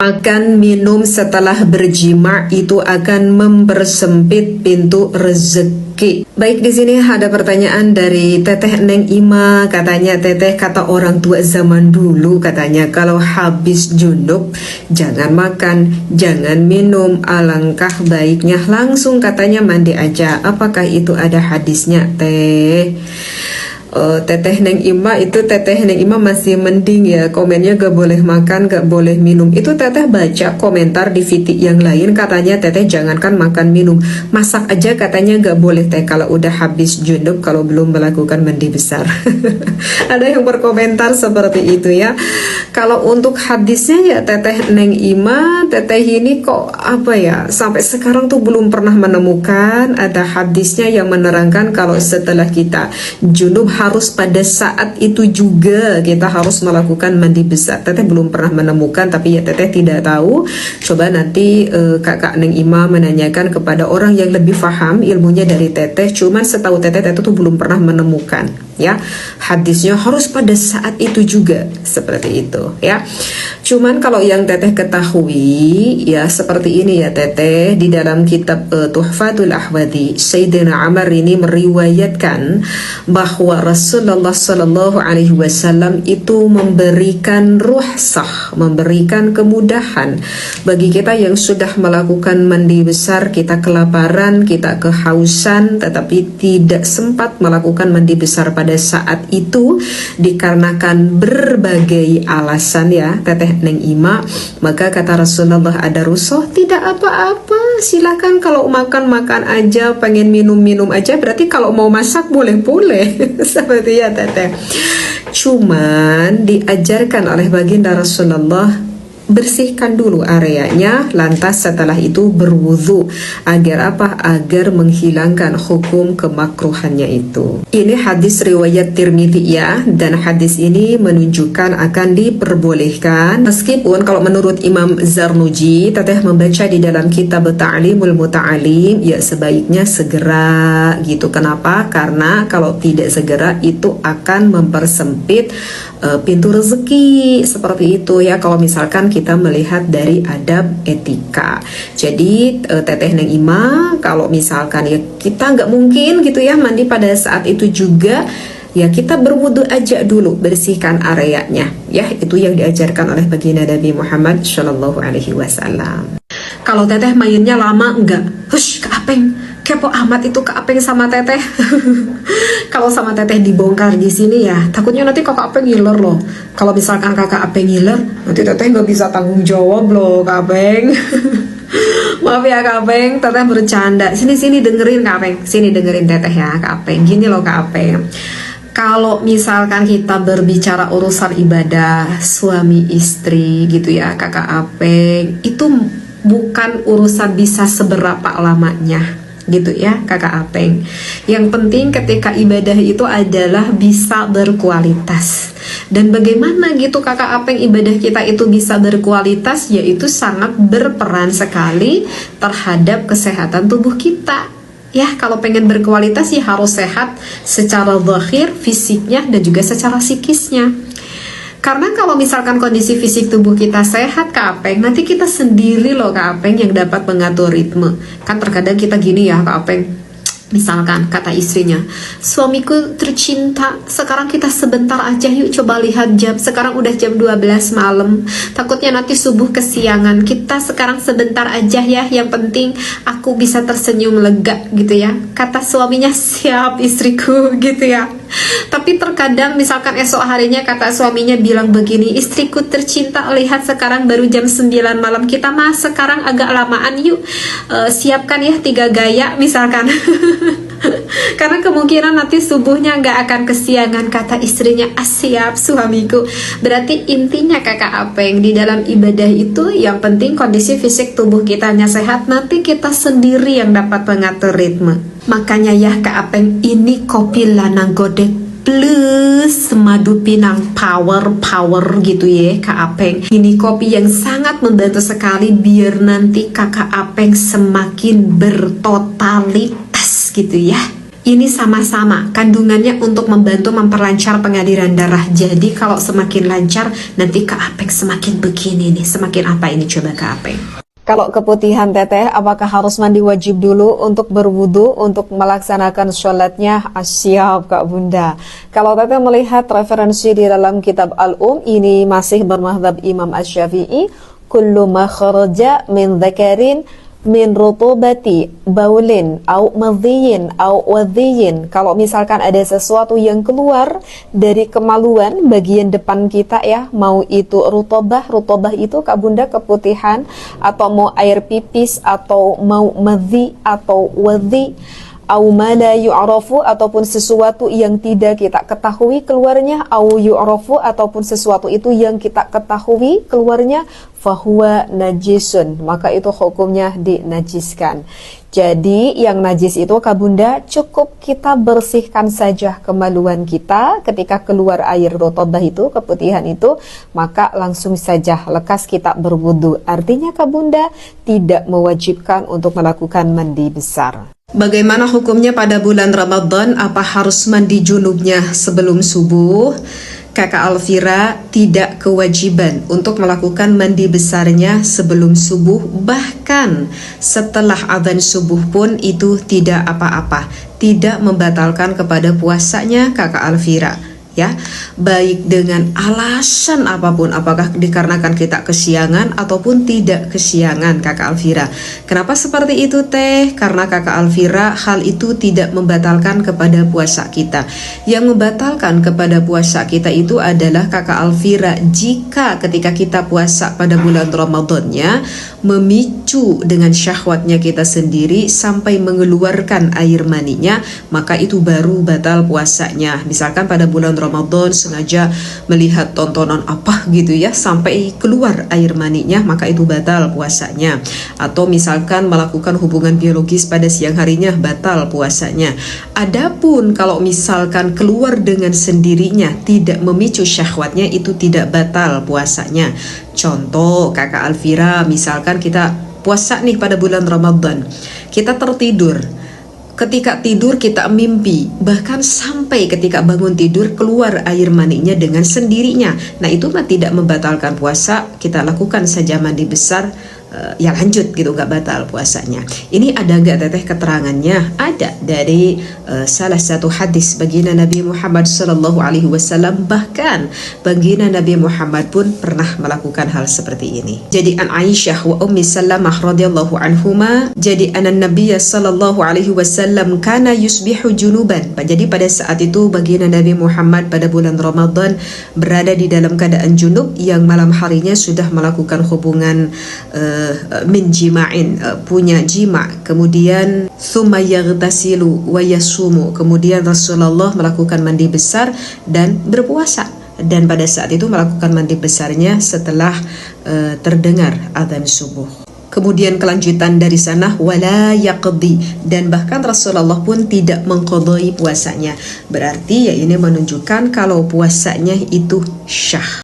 Makan minum setelah berjima itu akan mempersempit pintu rezeki. Baik, di sini ada pertanyaan dari Teteh Neng Ima. Katanya, Teteh, kata orang tua zaman dulu, katanya kalau habis junub jangan makan, jangan minum, alangkah baiknya langsung katanya mandi aja. Apakah itu ada hadisnya, Teh? Teteh Neng Ima itu, Teteh Neng Ima masih mending ya, komennya gak boleh makan, gak boleh minum. Itu Teteh baca komentar di VT yang lain, katanya Teteh jangankan makan minum, masak aja katanya gak boleh Teh kalau udah habis junub, kalau belum melakukan mandi besar. Ada yang berkomentar seperti itu ya. Kalau untuk hadisnya ya Teteh Neng Ima, Teteh ini kok apa ya, sampai sekarang tuh belum pernah menemukan ada hadisnya yang menerangkan kalau setelah kita junub harus pada saat itu juga kita harus melakukan mandi besar. Teteh belum pernah menemukan, tapi ya Teteh tidak tahu. Coba nanti kakak Neng Ima menanyakan kepada orang yang lebih paham ilmunya dari Teteh. Cuman setahu Teteh, Teteh tuh belum pernah menemukan ya hadisnya harus pada saat itu juga seperti itu ya. Cuman kalau yang Teteh ketahui ya seperti ini ya Teteh, di dalam kitab Tuhfatul Ahwadi, Sayyidina Amr ini meriwayatkan bahwa Rasulullah Sallallahu Alaihi Wasallam itu memberikan ruhsah, memberikan kemudahan bagi kita yang sudah melakukan mandi besar, kita kelaparan, kita kehausan, tetapi tidak sempat melakukan mandi besar pada saat itu dikarenakan berbagai alasan ya Teteh Neng Ima. Maka kata Rasulullah, ada rusuh, tidak apa-apa, silakan kalau makan aja, pengen minum aja, berarti kalau mau masak boleh-boleh. Seperti ya Teteh. Cuman diajarkan oleh baginda Rasulullah, bersihkan dulu areanya, lantas setelah itu berwudu. Agar apa? Agar menghilangkan hukum kemakruhannya itu. Ini hadis riwayat Tirmidzi ya, dan hadis ini menunjukkan akan diperbolehkan. Meskipun kalau menurut Imam Zarnuji, Teteh membaca di dalam kitab Ta'limul Muta'alim, ya sebaiknya segera gitu. Kenapa? Karena kalau tidak segera itu akan mempersempit pintu rezeki seperti itu ya, kalau misalkan kita melihat dari adab etika. Jadi Teteh Neng Ima, kalau misalkan ya kita nggak mungkin gitu ya mandi pada saat itu juga, ya kita berwudu aja dulu, bersihkan areanya ya. Itu yang diajarkan oleh baginda Nabi Muhammad Shallallahu Alaihi Wasallam. Kalau Teteh mainnya lama enggak, hush, keapeng, kepo amat itu keapeng sama Teteh. Kalau sama Teteh dibongkar di sini ya, takutnya nanti kakak Apeng ngiler loh. Kalau misalkan kakak Apeng ngiler, nanti Teteh nggak bisa tanggung jawab loh Kak Apeng. Maaf ya Kak Apeng, Teteh bercanda. Sini dengerin Kak Apeng, sini dengerin Teteh ya Kak Apeng. Gini loh Kak Apeng, kalau misalkan kita berbicara urusan ibadah suami istri gitu ya kakak Apeng, itu bukan urusan bisa seberapa lamanya gitu ya kakak Apeng. Yang penting ketika ibadah itu adalah bisa berkualitas. Dan bagaimana gitu kakak Apeng ibadah kita itu bisa berkualitas, yaitu sangat berperan sekali terhadap kesehatan tubuh kita. Ya, kalau pengen berkualitas ya harus sehat secara zahir, fisiknya, dan juga secara psikisnya. Karena kalau misalkan kondisi fisik tubuh kita sehat Kak Apeng, nanti kita sendiri loh Kak Apeng yang dapat mengatur ritme. Kan terkadang kita gini ya Kak Apeng, misalkan kata istrinya, suamiku tercinta, sekarang kita sebentar aja yuk, coba lihat jam, sekarang udah jam 12 malam, takutnya nanti subuh kesiangan, kita sekarang sebentar aja ya, yang penting aku bisa tersenyum lega gitu ya. Kata suaminya, siap istriku gitu ya. Tapi terkadang misalkan esok harinya kata suaminya bilang begini, istriku tercinta, lihat sekarang baru jam 9 malam, kita mah sekarang agak lamaan yuk, siapkan ya 3 gaya misalkan. Karena kemungkinan nanti subuhnya nggak akan kesiangan, kata istrinya, siap suamiku. Berarti intinya kakak Apeng, di dalam ibadah itu yang penting kondisi fisik tubuh kitanya sehat, nanti kita sendiri yang dapat mengatur ritme. Makanya ya Kak Apeng, ini kopi Lanang Godek plus madu pinang power gitu ya Kak Apeng. Ini kopi yang sangat membantu sekali biar nanti kakak Apeng semakin bertotalitas gitu ya. Ini sama-sama kandungannya untuk membantu memperlancar pengaliran darah. Jadi kalau semakin lancar, nanti Kak Apeng semakin begini nih. Semakin apa ini coba Kak Apeng? Kalau keputihan teteh, apakah harus mandi wajib dulu untuk berwudu untuk melaksanakan sholatnya? Siap Kak Bunda. Kalau teteh melihat referensi di dalam kitab ini masih bermadzhab Imam Asy-Syafi'i, kullu ma kharaja min dzakarin min rutubati baulin au madhiyin au wadhiyin. Kalau misalkan ada sesuatu yang keluar dari kemaluan bagian depan kita ya, mau itu rutobah itu Kak Bunda keputihan, atau mau air pipis, atau mau madhi atau wadhi, au ma la yu'rafu, ataupun sesuatu yang tidak kita ketahui keluarnya, au yu'rafu, ataupun sesuatu itu yang kita ketahui keluarnya, fahuwa najisun, maka itu hukumnya dinajiskan. Jadi yang najis itu Kak Bunda cukup kita bersihkan saja kemaluan kita ketika keluar air rutubah itu, keputihan itu, maka langsung saja lekas kita berwudu. Artinya Kak Bunda tidak mewajibkan untuk melakukan mandi besar. Bagaimana hukumnya pada bulan Ramadan? Apa harus mandi junubnya sebelum subuh? Kakak Alfira, tidak kewajiban untuk melakukan mandi besarnya sebelum subuh, bahkan setelah adzan subuh pun itu tidak apa-apa, tidak membatalkan kepada puasanya Kakak Alfira. Ya, baik dengan alasan apapun, apakah dikarenakan kita kesiangan ataupun tidak kesiangan Kakak Alfira. Kenapa seperti itu Teh? Karena Kakak Alfira hal itu tidak membatalkan kepada puasa kita. Yang membatalkan kepada puasa kita itu adalah Kakak Alfira jika ketika kita puasa pada bulan Ramadannya memicu dengan syahwatnya kita sendiri sampai mengeluarkan air maninya, maka itu baru batal puasanya. Misalkan pada bulan Ramadan sengaja melihat tontonan apa gitu ya sampai keluar air maninya, maka itu batal puasanya. Atau misalkan melakukan hubungan biologis pada siang harinya, batal puasanya. Adapun kalau misalkan keluar dengan sendirinya tidak memicu syahwatnya, itu tidak batal puasanya. Contoh Kakak Alfira, misalkan kita puasa nih pada bulan Ramadan, kita tertidur. Ketika tidur kita mimpi, bahkan sampai ketika bangun tidur keluar air maninya dengan sendirinya. Nah itu mah tidak membatalkan puasa, kita lakukan saja mandi besar, ya lanjut gitu, nggak batal puasanya. Ini ada nggak Teteh keterangannya? Ada dari salah satu hadis baginda Nabi Muhammad SAW, bahkan baginda Nabi Muhammad pun pernah melakukan hal seperti ini. Jadi an Aisyah wa Ummi Salamah radhiyallahu anhuma, jadi anan Nabi SAW kana yusbihu junuban. Jadi pada saat itu baginda Nabi Muhammad pada bulan Ramadan berada di dalam keadaan junub, yang malam harinya sudah melakukan hubungan min jima'in, punya jima', kemudian thumma yaghtasilu wa yasumu, kemudian Rasulullah melakukan mandi besar dan berpuasa. Dan pada saat itu melakukan mandi besarnya setelah terdengar adzan subuh. Kemudian kelanjutan dari sana wala yaqdi, dan bahkan Rasulullah pun tidak mengqadai puasanya. Berarti ya ini menunjukkan kalau puasanya itu syah.